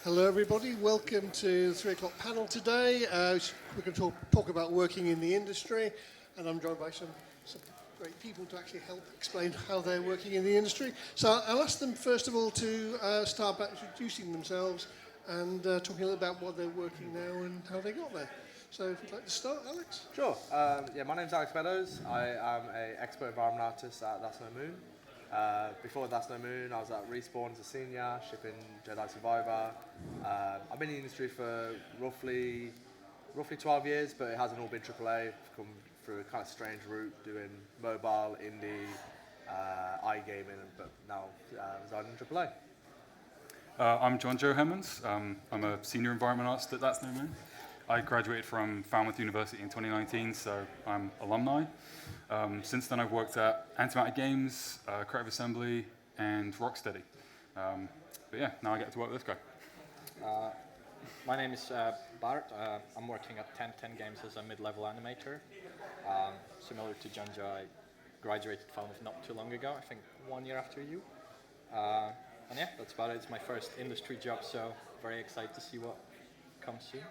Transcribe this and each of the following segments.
Hello everybody, welcome to the 3 o'clock panel today. We're going to talk about working in the industry, and I'm joined by some great people to actually help explain how they're working in the industry. So I'll ask them first of all to start by introducing themselves and talking a little about what they're working now and how they got there. So if you'd like to start, Alex? Sure. My name's Alex Beddows. I am an expert environment artist at That's No Moon. Before That's No Moon, I was at Respawn as a senior, shipping Jedi Survivor. I've been in the industry for roughly 12 years, but it hasn't all been AAA. I've come through a kind of strange route, doing mobile, indie, iGaming, but now residing in AAA. I'm Jonjo Hemmens. I'm a senior environment artist at That's No Moon. I graduated from Falmouth University in 2019, so I'm alumni. Since then, I've worked at Antimatter Games, Creative Assembly, and Rocksteady. But yeah, now I get to work with this guy. My name is Bart. I'm working at 1010 Games as a mid-level animator. Similar to Jonjo, I graduated Falmouth not too long ago, I think 1 year after you. And yeah, that's about it. It's my first industry job, so very excited to see what comes soon.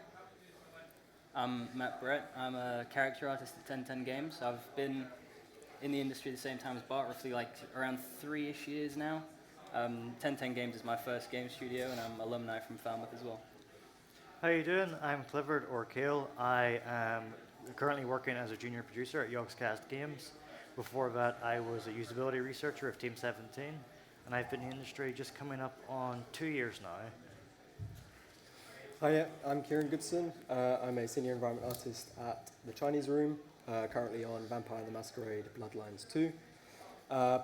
I'm Matt Brett. I'm a character artist at 1010 Games. I've been in the industry at the same time as Bart, roughly like around 3-ish years now. 1010 Games is my first game studio, and I'm alumni from Falmouth as well. How you doing? I'm Clifford, or Cael. I am currently working as a junior producer at Yogscast Games. Before that, I was a usability researcher of Team 17, and I've been in the industry just coming up on 2 years now. Hi, I'm Kieran Goodson. I'm a senior environment artist at the Chinese Room, currently on Vampire the Masquerade Bloodlines 2.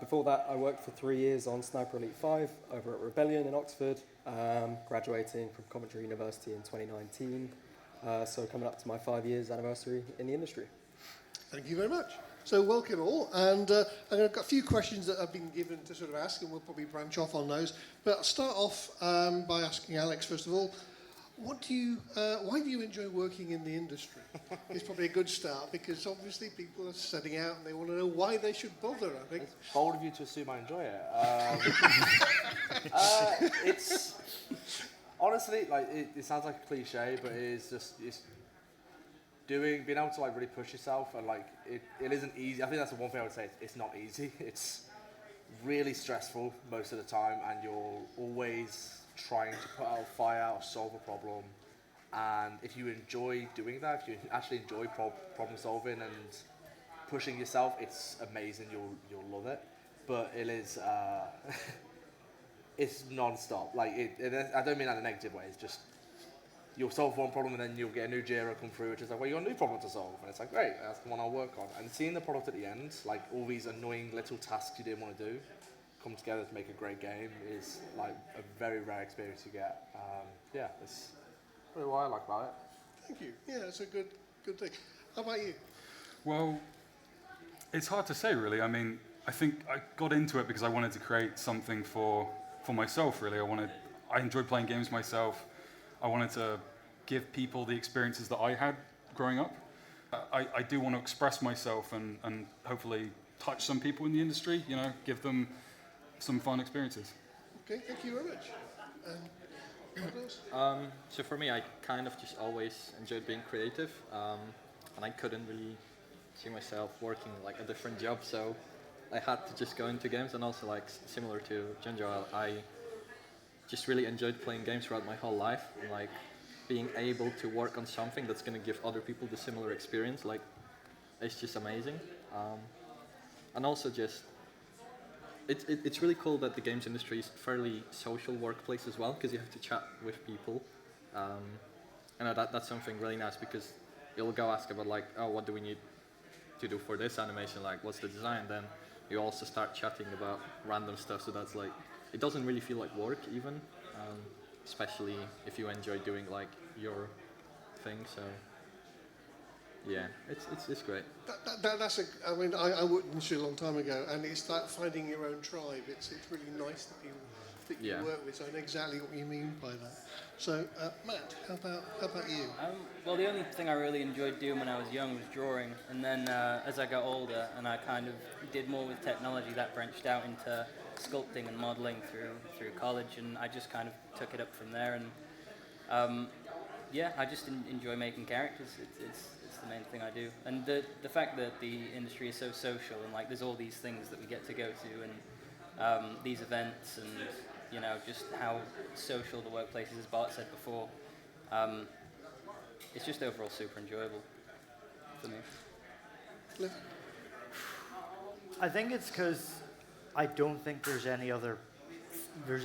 Before that, I worked for 3 years on Sniper Elite 5 over at Rebellion in Oxford, graduating from Coventry University in 2019. So coming up to my 5 years anniversary in the industry. Thank you very much. So welcome all, and I've got a few questions that I've been given to sort of ask, and we'll probably branch off on those. But I'll start off by asking Alex, first of all, why do you enjoy working in the industry? It's probably a good start, because obviously people are setting out and they want to know why they should bother, I think. It's bold of you to assume I enjoy it. It's honestly, like, it sounds like a cliche, but it's being able to like really push yourself, and like it isn't easy. I think that's the one thing I would say. It's not easy. It's really stressful most of the time, and you're always trying to put out a fire or solve a problem. And if you enjoy doing that, if you actually enjoy problem solving and pushing yourself, it's amazing. You'll love it. But it is it's non-stop. Like I don't mean that in a negative way. It's just you'll solve one problem and then you'll get a new JIRA come through, which is like, well, you got a new problem to solve, and it's like, great, that's the one I'll work on. And seeing the product at the end, like all these annoying little tasks you didn't want to do, come together to make a great game is like a very rare experience to get. Yeah, it's really what I like about it. Thank you. Yeah, it's a good thing. How about you? Well, it's hard to say, really. I mean, I think I got into it because I wanted to create something for myself, really. I enjoyed playing games myself. I wanted to give people the experiences that I had growing up. I do want to express myself and hopefully touch some people in the industry, give them some fun experiences. Okay, thank you very much. So for me, I kind of just always enjoyed being creative, and I couldn't really see myself working like a different job, so I had to just go into games. And also, like similar to Jonjo, I just really enjoyed playing games throughout my whole life, and like being able to work on something that's going to give other people the similar experience, like it's just amazing. And also just it's really cool that the games industry is a fairly social workplace as well, because you have to chat with people. That's something really nice, because you'll go ask about like, oh, what do we need to do for this animation, like what's the design, then you also start chatting about random stuff, so that's like, it doesn't really feel like work even, especially if you enjoy doing like your thing. So yeah, it's great. I worked in the industry a long time ago, and it's like finding your own tribe. It's really nice that people that you work with. So I know exactly what you mean by that. So Matt, how about you? Well, the only thing I really enjoyed doing when I was young was drawing, and then as I got older and I kind of did more with technology, that branched out into sculpting and modelling through college, and I just kind of took it up from there. And Yeah, I just enjoy making characters. It's the main thing I do, and the fact that the industry is so social and like there's all these things that we get to go to and these events and just how social the workplace is, as Bart said before. It's just overall super enjoyable for me. Cliff? I think it's because I don't think there's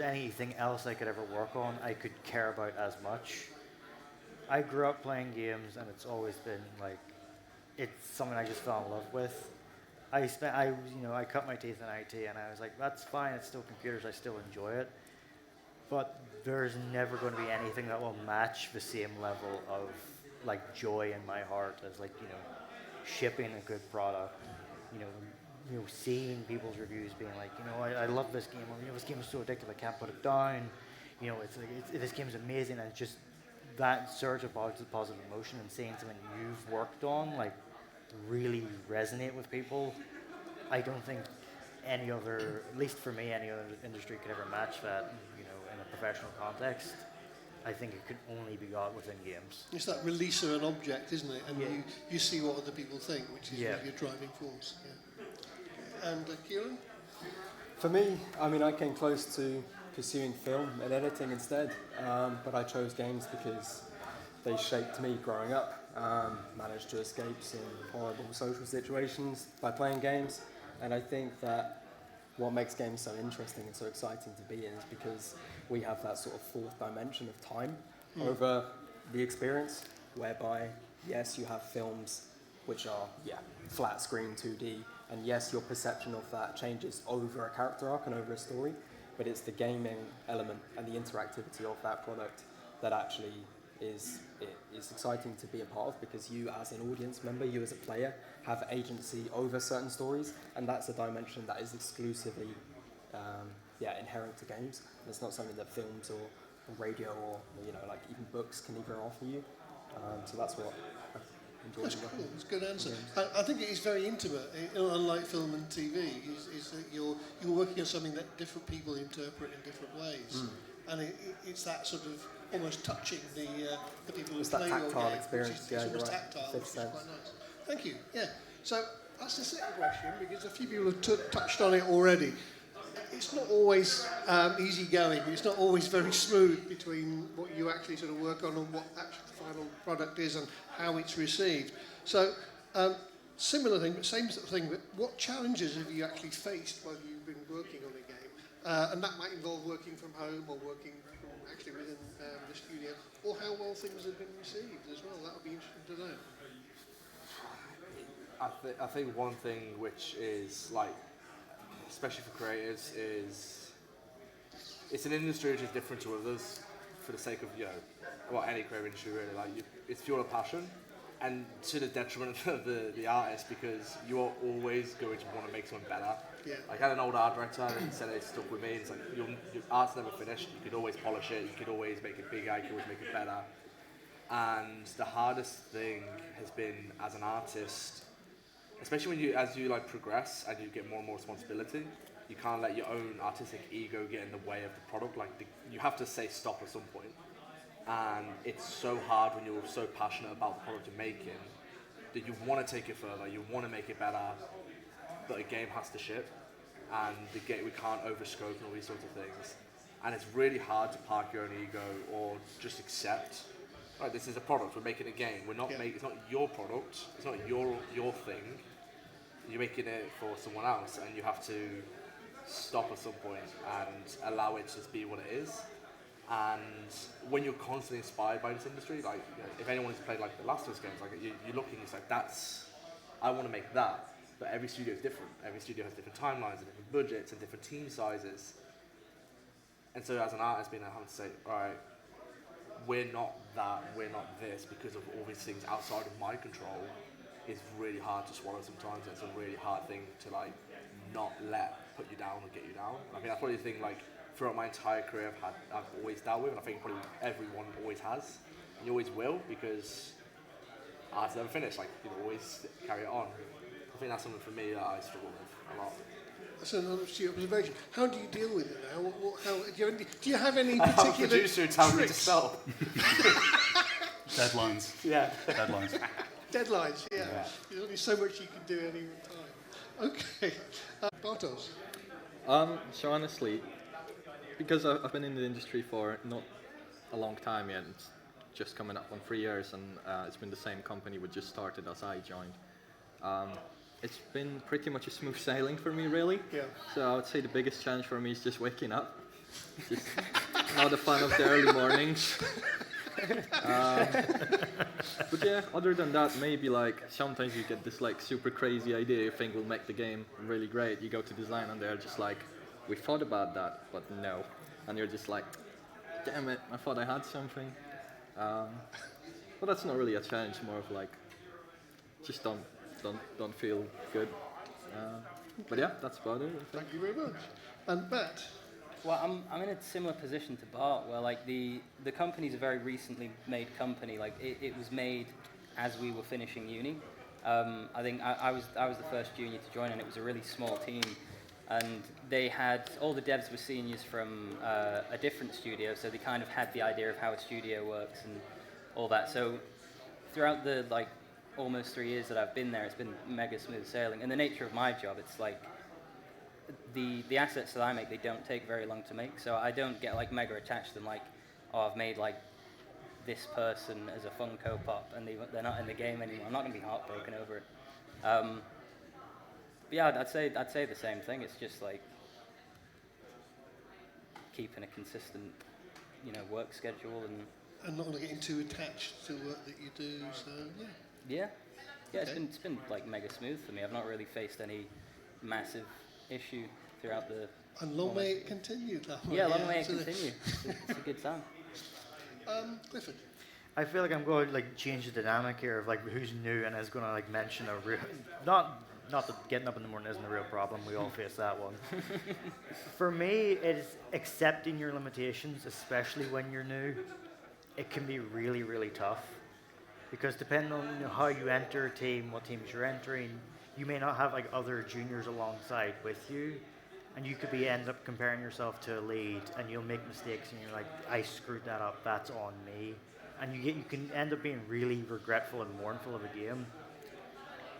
anything else I could ever work on I could care about as much. I grew up playing games, and it's always been like it's something I just fell in love with. I cut my teeth in IT, and I was like, that's fine. It's still computers. I still enjoy it, but there's never going to be anything that will match the same level of like joy in my heart as shipping a good product. Seeing people's reviews being like, I love this game, or this game is so addictive I can't put it down. This game is amazing, and it's just that surge of positive emotion and seeing something you've worked on like really resonate with people. I don't think any other, at least for me, any other industry could ever match that. In a professional context, I think it could only be got within games. It's that release of an object, isn't it? And Yeah. you see what other people think, which is Yeah. really a driving force. Yeah. And Kieran? For me, I came close to pursuing film and editing instead, but I chose games because they shaped me growing up. Managed to escape some horrible social situations by playing games, and I think that what makes games so interesting and so exciting to be in is because we have that sort of fourth dimension of time over the experience, whereby, yes, you have films which are, flat screen 2D, and yes, your perception of that changes over a character arc and over a story, but it's the gaming element and the interactivity of that product that actually is exciting to be a part of, because you as an audience member, you as a player, have agency over certain stories, and that's a dimension that is exclusively inherent to games. And it's not something that films or radio or like even books can even offer you. So that's what I enjoy. That's cool. It's a good answer. I think it is very intimate, unlike film and TV, is that you're working on something that different people interpret in different ways. And it's that sort of almost touching the people who It's that play your tactile game. experience, It's yeah, almost you're right. tactile, which is Fifth quite sense. nice. Thank you. Yeah. So that's the second question, because a few people have touched on it already. It's not always easy going. It's not always very smooth between what you actually sort of work on and what actually the final product is and how it's received. So similar thing, but same sort of thing, but what challenges have you actually faced while you've been working on a game? And that might involve working from home or working actually within the studio, or how well things have been received as well. That would be interesting to know. I think one thing which is like, especially for creators, is it's an industry which is different to others for the sake of any creative industry really. Like it's pure passion, and to the detriment of the artist, because you are always going to want to make something better. Yeah. Like I had an old art director and he said it stuck with me. It's like your art's never finished. You could always polish it. You could always make it bigger. You could always make it better. And the hardest thing has been as an artist, especially as you like progress and you get more and more responsibility, you can't let your own artistic ego get in the way of the product. You have to say stop at some point. And it's so hard when you're so passionate about the product you're making that you want to take it further, you want to make it better, but a game has to ship, and we can't overscope and all these sorts of things. And it's really hard to park your own ego or just accept, right, this is a product, we're making a game, it's not your product, it's not your thing, you're making it for someone else, and you have to stop at some point and allow it to just be what it is. And when you're constantly inspired by this industry, like if anyone has played like the Last of Us games, like you're looking, it's like I want to make that. But every studio is different. Every studio has different timelines and different budgets and different team sizes. And so as an artist, being having to say, all right, we're not that, we're not this, because of all these things outside of my control, is really hard to swallow sometimes. It's a really hard thing to like not put you down or get you down. I mean, that's probably the thing like throughout my entire career I've always dealt with, and I think probably everyone always has. And you always will, because art's never finished. Like you always carry it on. I think that's something for me that I struggle with a lot. that's an honest observation. How do you deal with it now? Do you have any particular Producer tells me to tricks? stop. Deadlines. Yeah. Deadlines. Deadlines, yeah. There's only so much you can do at any time. Okay. Bartosz. So honestly, because I've been in the industry for not a long time yet, it's just coming up on 3 years, and it's been the same company which just started as I joined. It's been pretty much a smooth sailing for me, really. Yeah. So I would say the biggest challenge for me is just waking up. Just not the fun of the early mornings. But yeah, other than that, maybe like sometimes you get this like super crazy idea you think will make the game really great. You go to design and they're just like, we thought about that, but no. And you're just like, damn it, I thought I had something. But that's not really a challenge, more of like, just don't feel good. But yeah, that's about it. Thank you very much. And Matt. Well, I'm in a similar position to Bart, where like the company's a very recently made company. Like it was made as we were finishing uni. I think I was the first junior to join, and it was a really small team. And they had all the devs were seniors from a different studio, so they kind of had the idea of how a studio works and all that. So throughout the like almost 3 years that I've been there, it's been mega smooth sailing. And the nature of my job, it's like the assets that I make, they don't take very long to make, so I don't get like mega attached to them, like, oh, I've made like this person as a Funko Pop and they're not in the game anymore. I'm not going to be heartbroken over it. But yeah, I'd say the same thing. It's just like keeping a consistent, work schedule And not getting too attached to work that you do, so yeah. Yeah, Okay. it's been like mega smooth for me. I've not really faced any massive issue throughout the. And long may it continue that way. Yeah, long may it absolutely. continue. It's a good time. Clifford. I feel like I'm going to like change the dynamic here of like who's new and is going to like mention a real not that getting up in the morning isn't a real problem. We all face that one. For me, it is accepting your limitations, especially when you're new. It can be really, really tough because depending on how you enter a team, what teams you're entering, you may not have like other juniors alongside with you, and you could end up comparing yourself to a lead, and you'll make mistakes, and you're like, I screwed that up. That's on me, and you can end up being really regretful and mournful of a game.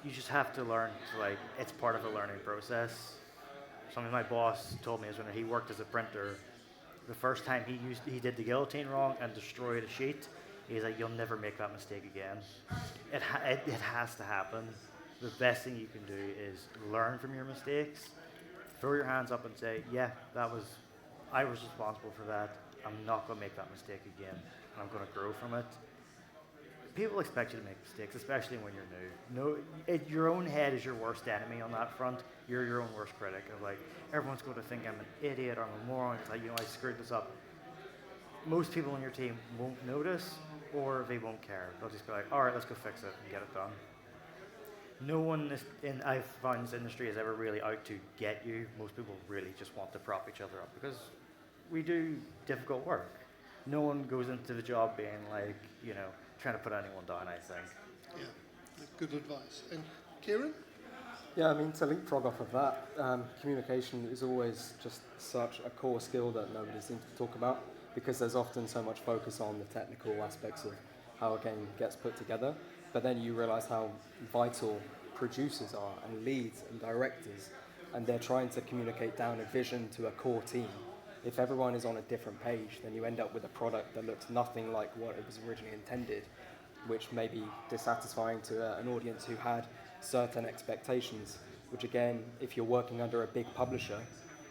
You just have to learn to like it's part of a learning process. Something my boss told me is when he worked as a printer, the first time he did the guillotine wrong and destroyed a sheet, he's like, you'll never make that mistake again. It has to happen. The best thing you can do is learn from your mistakes, throw your hands up and say, yeah, I was responsible for that. I'm not going to make that mistake again, and I'm going to grow from it. People expect you to make mistakes, especially when you're new. Your own head is your worst enemy on that front. You're your own worst critic of like, everyone's going to think I'm an idiot or I'm a moron. It's like, I screwed this up. Most people on your team won't notice, or they won't care. They'll just be like, all right, let's go fix it and get it done. No one I've found this industry is ever really out to get you. Most people really just want to prop each other up because we do difficult work. No one goes into the job being like, trying to put anyone down, I think. Yeah, good advice. And Kieran? Yeah, I mean, to leapfrog off of that, communication is always just such a core skill that nobody seems to talk about because there's often so much focus on the technical aspects of how a game gets put together, but then you realize how vital producers are and leads and directors, and they're trying to communicate down a vision to a core team. If everyone is on a different page, then you end up with a product that looks nothing like what it was originally intended, which may be dissatisfying to an audience who had certain expectations, which again, if you're working under a big publisher,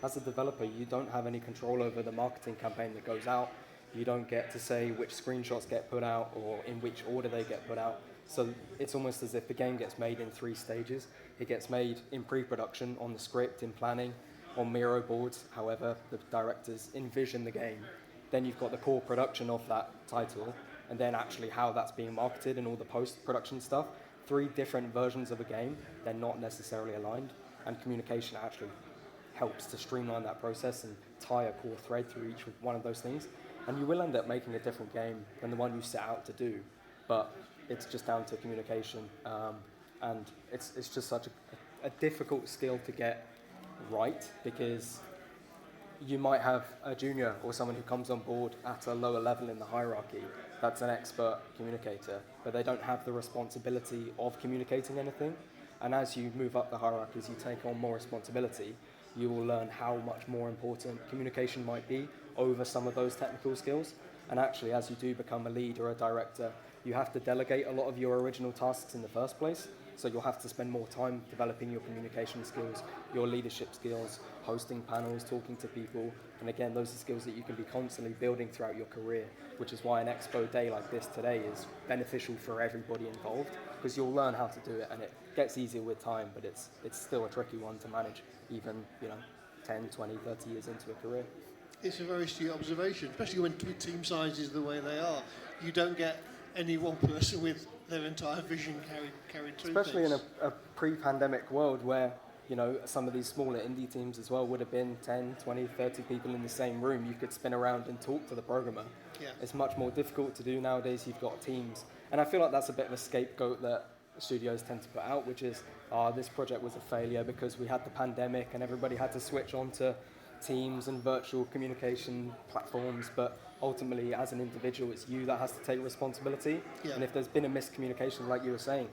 as a developer, you don't have any control over the marketing campaign that goes out. You don't get to say which screenshots get put out or in which order they get put out. So it's almost as if the game gets made in 3 stages. It gets made in pre-production, on the script, in planning, on Miro boards, however the directors envision the game. Then you've got the core production of that title, and then actually how that's being marketed and all the post-production stuff. 3 different versions of a game, they're not necessarily aligned, and communication actually helps to streamline that process and tie a core thread through each one of those things. And you will end up making a different game than the one you set out to do, but it's just down to communication, and it's just such a difficult skill to get right, because you might have a junior or someone who comes on board at a lower level in the hierarchy that's an expert communicator, but they don't have the responsibility of communicating anything. And as you move up the hierarchies, you take on more responsibility, you will learn how much more important communication might be over some of those technical skills. And actually, as you do become a lead or a director, you have to delegate a lot of your original tasks in the first place. So you'll have to spend more time developing your communication skills, your leadership skills, hosting panels, talking to people. And again, those are skills that you can be constantly building throughout your career, which is why an expo day like this today is beneficial for everybody involved, because you'll learn how to do it, and it gets easier with time, but it's still a tricky one to manage, even 10, 20, 30 years into a career. It's a very astute observation, especially when team sizes the way they are. You don't get any one person with their entire vision carried through. Especially things. in a pre-pandemic world where, some of these smaller indie teams as well would have been 10, 20, 30 people in the same room. You could spin around and talk to the programmer. Yeah. It's much more difficult to do nowadays. You've got teams. And I feel like that's a bit of a scapegoat that studios tend to put out, which is, this project was a failure because we had the pandemic and everybody had to switch on to Teams and virtual communication platforms, but ultimately as an individual it's you that has to take responsibility. Yeah. And if there's been a miscommunication, like you were saying,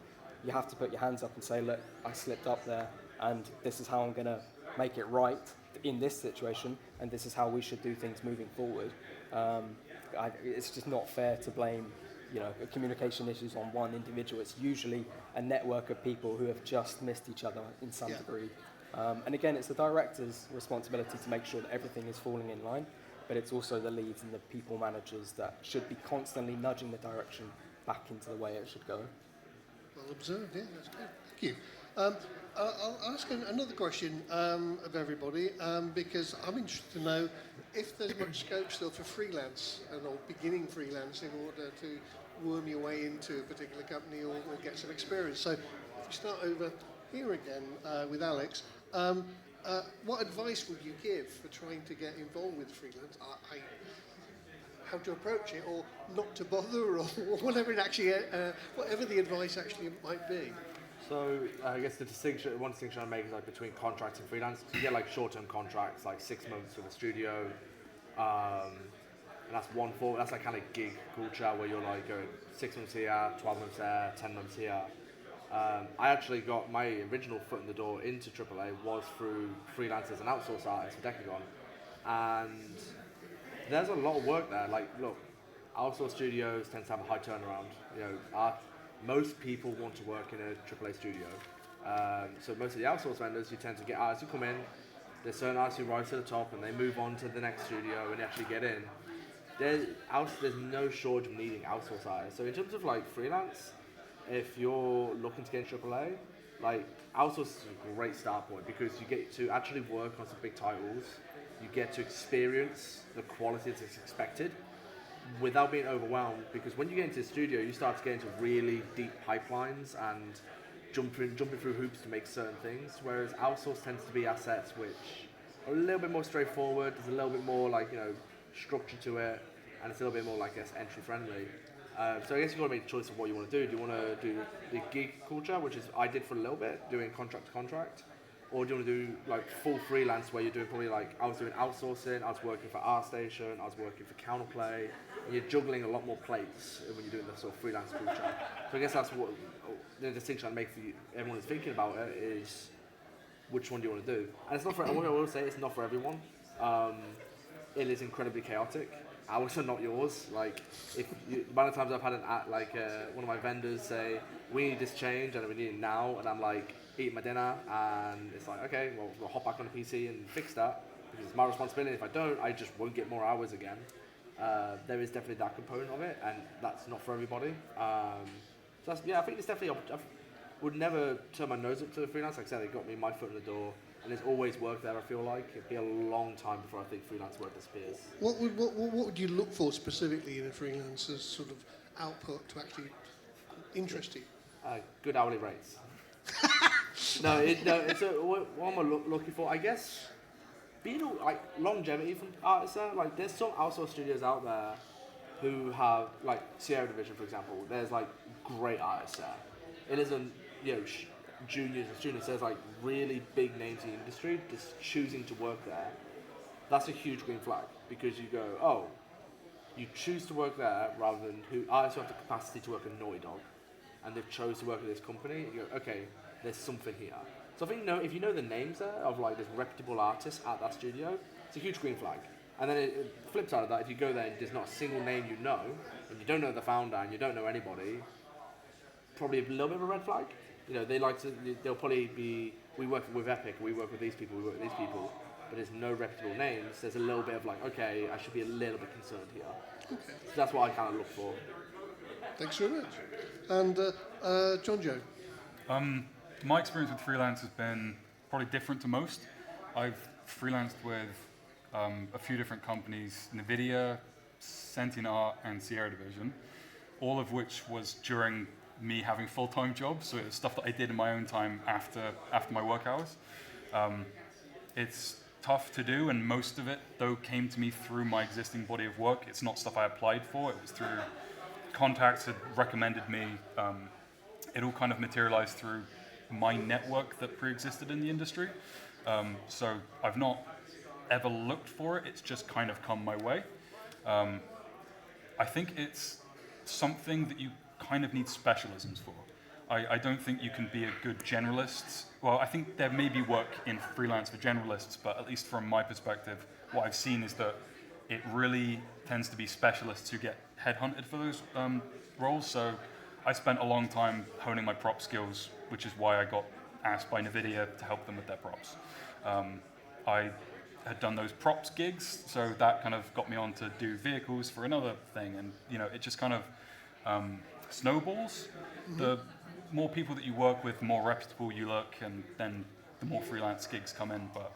you have to put your hands up and say, look, I slipped up there and this is how I'm going to make it right in this situation, and this is how we should do things moving forward. It's just not fair to blame communication issues on one individual. It's usually a network of people who have just missed each other in some degree. And again, it's the director's responsibility to make sure that everything is falling in line, but it's also the leads and the people managers that should be constantly nudging the direction back into the way it should go. Well observed, yeah, that's good. Thank you. I'll ask another question of everybody, because I'm interested to know if there's much scope still for freelance or beginning freelance in order to worm your way into a particular company or get some experience. So if we start over here again with Alex, what advice would you give for trying to get involved with freelance? How to approach it, or not to bother, or whatever it actually, whatever the advice actually might be. So I guess one distinction I make is like between contracts and freelance. So you get like short-term contracts, like 6 months with a studio, and that's one form. That's like kind of gig culture where you're like going 6 months here, 12 months there, 10 months here. I actually got my original foot in the door into AAA was through freelance as an outsource artist for Decagon, and there's a lot of work there. Like, look, outsource studios tend to have a high turnaround. Most people want to work in a AAA studio. So most of the outsource vendors, you tend to get artists who come in, there's certain artists who rise to the top and they move on to the next studio and actually get in. There's no shortage of needing outsource artists. So in terms of like freelance, if you're looking to get in AAA, like outsource is a great start point because you get to actually work on some big titles, you get to experience the quality that's expected, without being overwhelmed, because when you get into the studio you start to get into really deep pipelines and jumping through hoops to make certain things, whereas outsource tends to be assets which are a little bit more straightforward, there's a little bit more like structure to it, and it's a little bit more like entry friendly. So I guess you've got to make a choice of what you want to do. Do you want to do the gig culture, which is I did for a little bit, doing contract to contract, or do you want to do like full freelance where you're doing probably like I was doing outsourcing, I was working for ArtStation, I was working for Counterplay, and you're juggling a lot more plates when you're doing the sort of freelance culture. So I guess that's what the distinction I make for you, everyone who's thinking about it is which one do you want to do. And it's not for, what I will say, it's not for everyone. It is incredibly chaotic. Ours are not yours. Like, the amount of times I've had one of my vendors say, we need this change and we need it now, and I'm like, eating my dinner, and it's like, okay, well, we'll hop back on the PC and fix that, because it's my responsibility. If I don't, I just won't get more hours again. There is definitely that component of it, and that's not for everybody. So that's, I think it's definitely, I would never turn my nose up to the freelance. Like I said, it got me my foot in the door, and there's always work there, I feel like. It'd be a long time before I think freelance work disappears. What would you look for specifically in a freelancer's sort of output to actually interest you? Good hourly rates. No, what am I looking for? I guess being like longevity from artists there. Like, there's some outsourced studios out there who have, like Sierra Division, for example. There's like great artists there. It isn't, juniors and students, there's like really big names in the industry just choosing to work there. That's a huge green flag, because you go, oh, you choose to work there rather than who I also have the capacity to work at Naughty Dog, and they've chose to work at this company. You go, okay, there's something here. So I think if you know the names there of like there's reputable artists at that studio, it's a huge green flag. And then the flip side of that, if you go there and there's not a single name you know, and you don't know the founder and you don't know anybody, probably a little bit of a red flag. They'll probably be, we work with Epic, we work with these people, we work with these people, but there's no reputable names. There's a little bit of like, okay, I should be a little bit concerned here. Okay. So that's what I kind of look for. Thanks very much. And Jonjo. My experience with freelance has been probably different to most. I've freelanced with a few different companies, NVIDIA, Sentient Art, and Sierra Division, all of which was during me having full-time jobs, so it was stuff that I did in my own time after my work hours. It's tough to do, and most of it, though, came to me through my existing body of work. It's not stuff I applied for. It was through contacts that recommended me. It all kind of materialized through my network that pre-existed in the industry. So I've not ever looked for it. It's just kind of come my way. I think it's something that you kind of need specialisms for. I don't think you can be a good generalist. Well, I think there may be work in freelance for generalists, but at least from my perspective, what I've seen is that it really tends to be specialists who get headhunted for those roles. So I spent a long time honing my prop skills, which is why I got asked by NVIDIA to help them with their props. I had done those props gigs, so that kind of got me on to do vehicles for another thing, and it just kind of snowballs. Mm-hmm. The more people that you work with, the more reputable you look, and then the more freelance gigs come in. But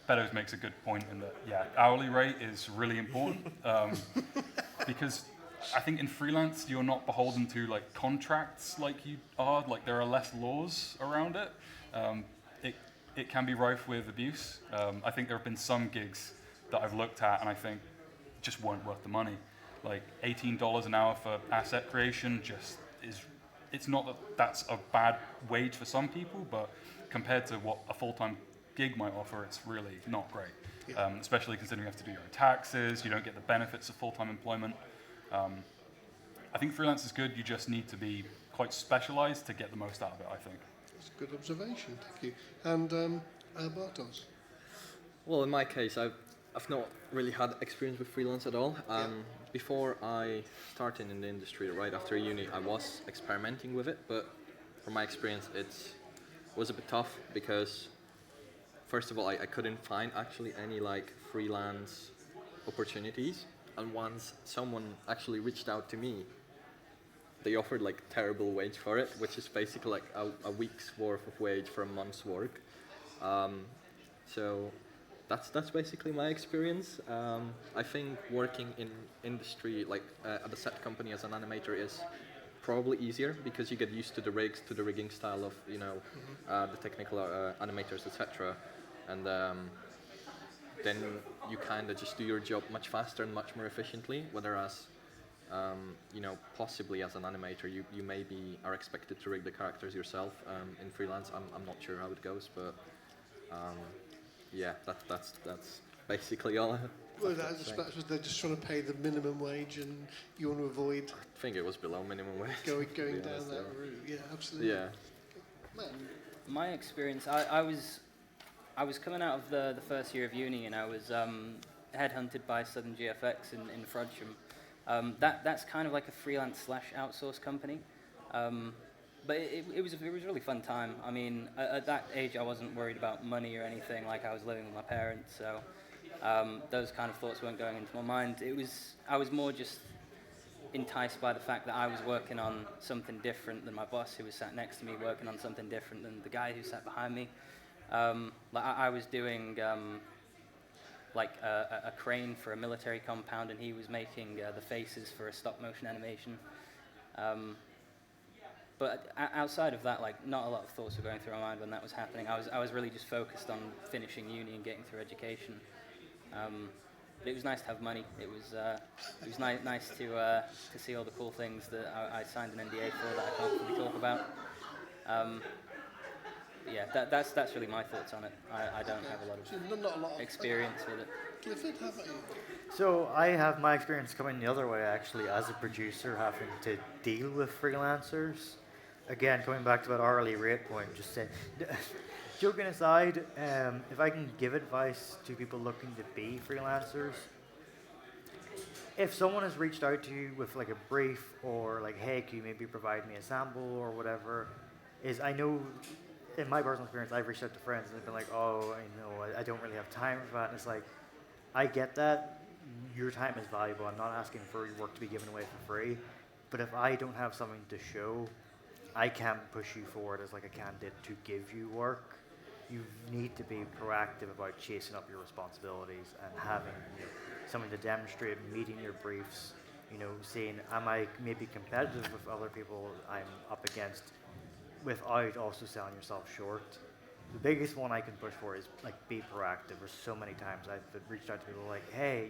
Beddows makes a good point in that, hourly rate is really important, because I think in freelance you're not beholden to like contracts like you are. Like there are less laws around it. It can be rife with abuse. I think there have been some gigs that I've looked at and I think just weren't worth the money. Like $18 an hour for asset creation just is. It's not that that's a bad wage for some people, but compared to what a full-time gig might offer, it's really not great. Yeah. Especially considering you have to do your own taxes, you don't get the benefits of full-time employment. I think freelance is good, you just need to be quite specialized to get the most out of it, I think. That's a good observation, thank you. And Bartosz? Well, in my case, I've not really had experience with freelance at all. Before I started in the industry, right after uni, I was experimenting with it, but from my experience, it was a bit tough because, first of all, I couldn't find actually any like freelance opportunities, and once someone actually reached out to me, they offered like terrible wage for it, which is basically like a week's worth of wage for a month's work. So that's basically my experience. I think working in industry, like at a set company as an animator, is probably easier because you get used to the rigs, to the rigging style of the technical animators, etc. And then you kind of just do your job much faster and much more efficiently. Whereas possibly as an animator, you maybe are expected to rig the characters yourself. In freelance, I'm not sure how it goes, but that's basically all I have. Well, I suppose they're just trying to pay the minimum wage, and you want to avoid. I think it was below minimum wage. Going down that route, yeah, absolutely. Yeah. Matt? My experience, I was coming out of the first year of uni, and I was headhunted by Southern GFX in Frodsham. That's kind of like a freelance / outsource company. But it was a really fun time. I mean, at that age, I wasn't worried about money or anything. Like I was living with my parents, so those kind of thoughts weren't going into my mind. I was more just enticed by the fact that I was working on something different than my boss, who was sat next to me, working on something different than the guy who sat behind me. I was doing like a crane for a military compound, and he was making the faces for a stop motion animation. But outside of that, like, not a lot of thoughts were going through my mind when that was happening. I was really just focused on finishing uni and getting through education. But it was nice to have money. It was nice to see all the cool things that I signed an NDA for that I can't really talk about. But yeah, that's really my thoughts on it. I don't have a lot So of not a lot of experience with it. Clifford, how about you? So I have my experience coming the other way actually as a producer having to deal with freelancers. Again, coming back to that hourly rate point, just saying, joking aside, if I can give advice to people looking to be freelancers, if someone has reached out to you with like a brief or like, hey, can you maybe provide me a sample or whatever, is I know in my personal experience, I've reached out to friends and they've been like, oh, I don't really have time for that. And it's like, I get that. Your time is valuable. I'm not asking for your work to be given away for free. But if I don't have something to show, I can't push you forward as like a candidate to give you work. You need to be proactive about chasing up your responsibilities and having something to demonstrate, meeting your briefs, seeing am I maybe competitive with other people I'm up against without also selling yourself short. The biggest one I can push for is like be proactive. There's so many times I've reached out to people like, hey,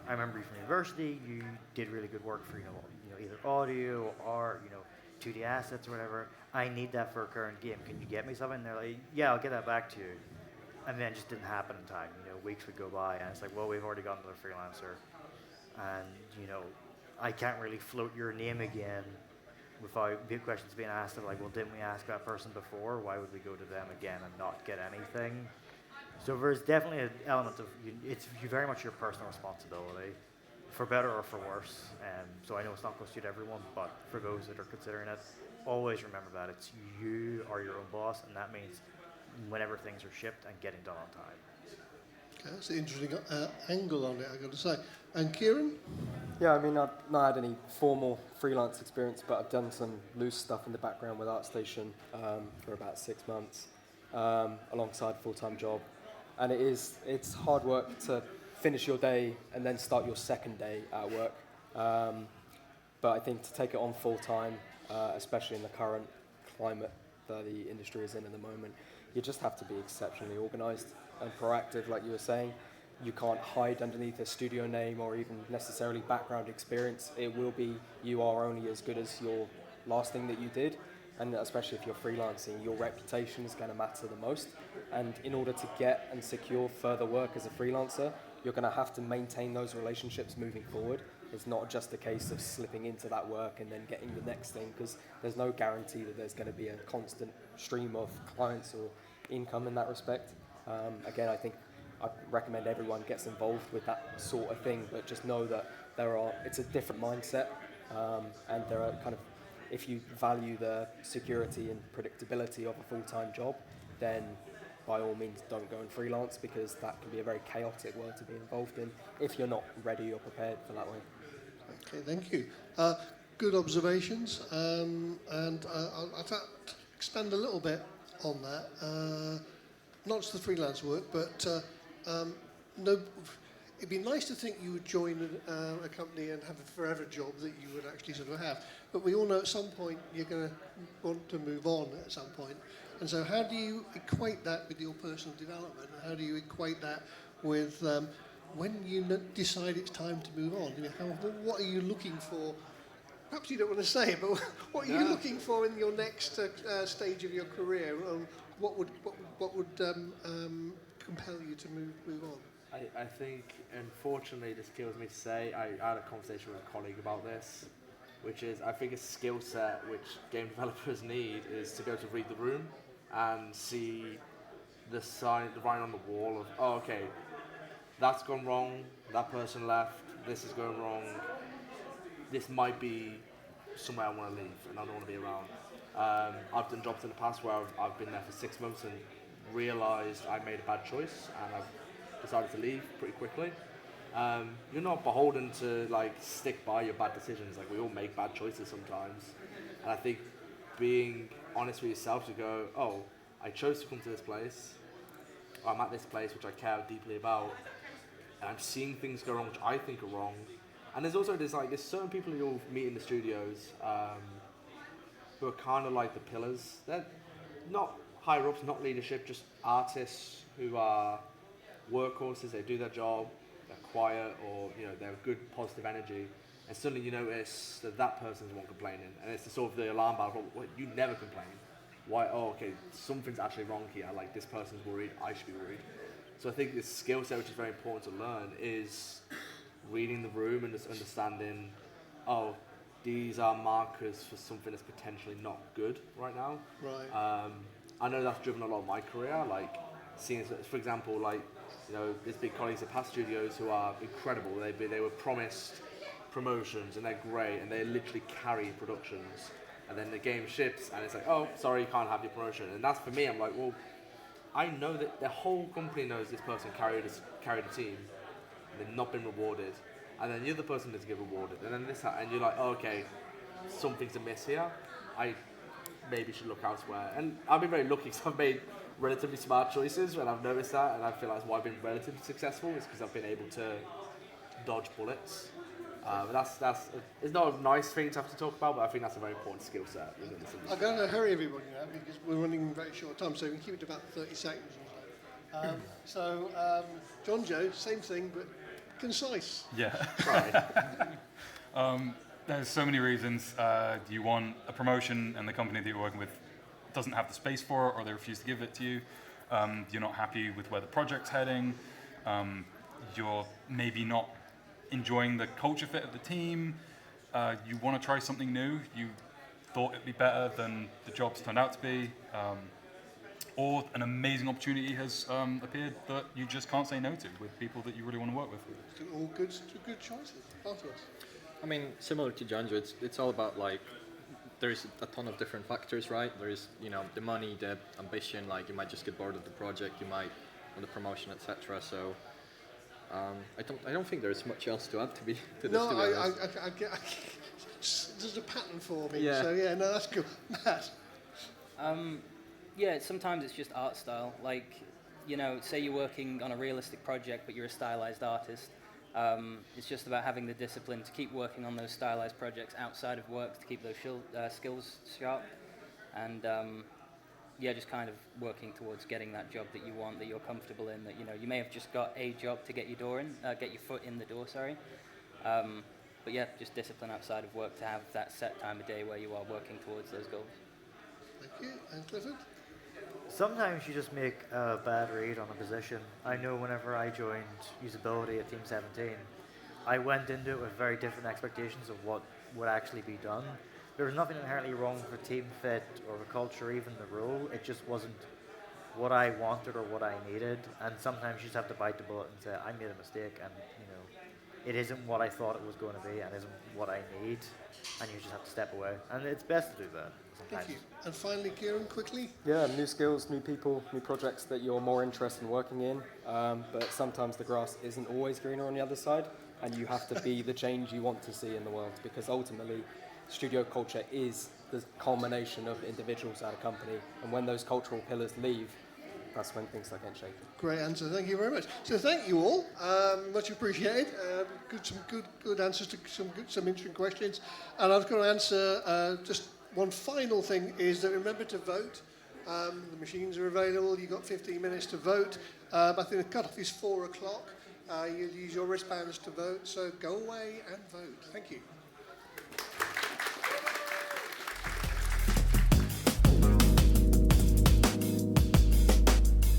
I remember you from university. You did really good work for either audio or art, 2D assets or whatever. I need that for a current game. Can you get me something? And they're like, yeah, I'll get that back to you. And then it just didn't happen in time. Weeks would go by, and it's like, well, we've already got another freelancer, and I can't really float your name again without big questions being asked of like, well, didn't we ask that person before? Why would we go to them again and not get anything? So there's definitely an element of it's very much your personal responsibility, for better or for worse. So I know it's not going to suit everyone, but for those that are considering it, always remember that it's you are your own boss, and that means whenever things are shipped and getting done on time. Okay, that's an interesting angle on it, I've got to say. And Kieran? Yeah, I mean, I've not had any formal freelance experience, but I've done some loose stuff in the background with ArtStation for about 6 months, alongside a full-time job. And it's hard work to finish your day and then start your second day at work. But I think to take it on full-time, especially in the current climate that the industry is in at the moment, you just have to be exceptionally organised and proactive, like you were saying. You can't hide underneath a studio name or even necessarily background experience. It will be, you are only as good as your last thing that you did. And especially if you're freelancing, your reputation is going to matter the most. And in order to get and secure further work as a freelancer, you're going to have to maintain those relationships moving forward. It's not just a case of slipping into that work and then getting the next thing, because there's no guarantee that there's going to be a constant stream of clients or income in that respect. Again, I think I recommend everyone gets involved with that sort of thing, but just know that it's a different mindset, and there are kind of, if you value the security and predictability of a full-time job, then by all means don't go and freelance, because that can be a very chaotic world to be involved in if you're not ready or prepared for that way. Okay, thank you. Good observations, and I'll expand a little bit on that. Not just the freelance work, but it'd be nice to think you would join a company and have a forever job that you would actually sort of have. But we all know at some point you're going to want to move on at some point. And so how do you equate that with your personal development? How do you equate that with when you decide it's time to move on? What are you looking for? Perhaps you don't want to say it, but what are you looking for in your next stage of your career? What would compel you to move on? I think, unfortunately, this kills me to say, I had a conversation with a colleague about this, which is, I think a skill set which game developers need is to be able to read the room and see the writing on the wall of, oh, okay, that's gone wrong, that person left, this is going wrong, this might be somewhere I want to leave and I don't want to be around. I've done jobs in the past where I've been there for 6 months and realised I made a bad choice and I've decided to leave pretty quickly. You're not beholden to stick by your bad decisions. We all make bad choices sometimes, and I think being honest with yourself to go, oh, I chose to come to this place, or I'm at this place which I care deeply about, and I'm seeing things go wrong which I think are wrong. And there's also there's certain people you'll meet in the studios who are kind of like the pillars. They're not higher ups, not leadership, just artists who are workhorses. They do their job, they're quiet, or they're good positive energy, and suddenly you notice that person's the one complaining, and it's the sort of the alarm bell. Well, you never complain. why, oh, okay, something's actually wrong here. Like, this person's worried, I should be worried. So I think this skill set, which is very important to learn, is reading the room and just understanding, oh, these are markers for something that's potentially not good right now. Right. I know that's driven a lot of my career, like seeing, for example, like, you know, there's big colleagues at past studios who are incredible. They were promised promotions and they're great and they literally carry productions. And then the game ships and it's like, oh, sorry, you can't have your promotion. And that's for me, I'm like, well, I know that the whole company knows this person carried a team and they've not been rewarded. And then the other person doesn't get rewarded. And then this, and you're like, oh, okay, something's amiss here. I maybe should look elsewhere. And I've been very lucky because I've made relatively smart choices and I've noticed that. And I feel that's why I've been relatively successful, is because I've been able to dodge bullets. It's not a nice thing to have to talk about, but I think that's a very important skill set within this industry. I'm going to hurry everybody now because we're running in very short time, so we can keep it to about 30 seconds or so. Jonjo, same thing, but concise. Yeah. Right. There's so many reasons. You want a promotion and the company that you're working with doesn't have the space for it, or they refuse to give it to you. You're not happy with where the project's heading. You're maybe not enjoying the culture fit of the team. You want to try something new. You thought it'd be better than the job's turned out to be. Or an amazing opportunity has appeared that you just can't say no to with people that you really want to work with. All good choices. Bartosz. I mean, similar to Jonjo, it's all about like, there's a ton of different factors, right? There's, you know, the money, the ambition, like you might just get bored of the project, you might want the promotion, etc. So I don't think there's much else to add to this. No, to be honest. I get. There's a pattern for me. Yeah. So yeah, no, that's good. Matt. Yeah, sometimes it's just art style. Like, you know, say you're working on a realistic project, but you're a stylized artist. It's just about having the discipline to keep working on those stylized projects outside of work to keep those skills sharp. And yeah, just kind of working towards getting that job that you want, that you're comfortable in, that, you know, you may have just got a job to get your foot in the door, sorry. But yeah, just discipline outside of work to have that set time of day where you are working towards those goals. Thank you. And Clifford? Sometimes you just make a bad read on a position. I know whenever I joined usability at Team 17, I went into it with very different expectations of what would actually be done. There was nothing inherently wrong with the team fit or the culture, or even the role. It just wasn't what I wanted or what I needed. And sometimes you just have to bite the bullet and say, I made a mistake, and you know, it isn't what I thought it was going to be, and isn't what I need. And you just have to step away. And it's best to do that sometimes. Thank you. And finally, Kieran, quickly. Yeah, new skills, new people, new projects that you're more interested in working in. But sometimes the grass isn't always greener on the other side, and you have to be the change you want to see in the world, because ultimately, studio culture is the culmination of individuals at a company, and when those cultural pillars leave, that's when things start getting shaky. Great answer. Thank you very much. So thank you all. Much appreciated. Some good answers to some interesting questions. And I was going to answer just one final thing is that remember to vote. The machines are available. You've got 15 minutes to vote. I think the cut-off is 4 o'clock. You'll use your wristbands to vote. So go away and vote. Thank you.